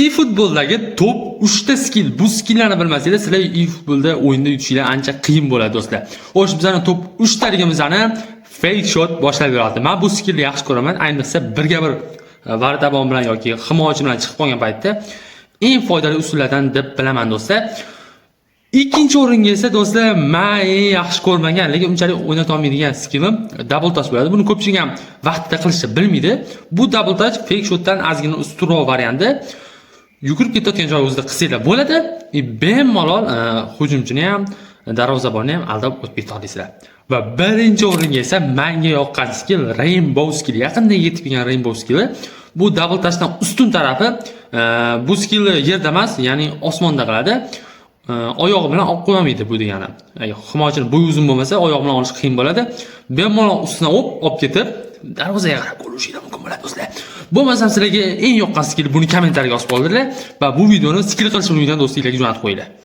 eFootball'dagi top 3 ta skill. Bu skilllarni bilmasanglar, sizlar eFootball'da o'yinda yutishinglar ancha qiyin bo'ladi do'stlar. Xo'sh, bizning top 3 taligimizni fake shot boshlab beradi. Men bu skillni yaxshi ko'raman, ayniqsa birga bir vartabon bilan yoki himoyachi bilan chiqib qolgan paytda eng foydali usullardan deb bilaman do'stlar. Ikkinchi o'ringa esa do'stlar, men eng yaxshi ko'rmagan, lekin unchalik o'ynata olmaydigan skillim double touch bo'ladi. Buni ko'pchilik ham vaqtida qilishni bilmaydi. Bu double touch fake shotdan ozgina ustunroq varianti. Yugurib ketayotgan joyingizda qilsanglar bo'ladi. Bemalol hujumchini ham, darvozabonni ham aldab o'tib keta olasizlar. Va birinchi o'ringa esa menga yoqqan skill Rainbow skill. Yaqinda yetib kelgan Rainbow skill. Bu double touchdan ustun tarafi, bu skill yerda emas, ya'ni osmonda qiladi. Oyog'i bilan olib qo'ymaydi bu degani. Himoyachining bo'yi uzun bo'lmasa, oyoq bilan olish qiyin bo'ladi. Bemalol ustidan olib ketib, darvozaga qarab gol urishinglar mumkin bo'ladi do'stlar. Bo'lmasam sizlarga eng yoqqan skill buni kommentariyaga yozib qoldiringlar va bu videoni skill qilishni unutmanglar do'stlarga jo'natib qo'yinglar.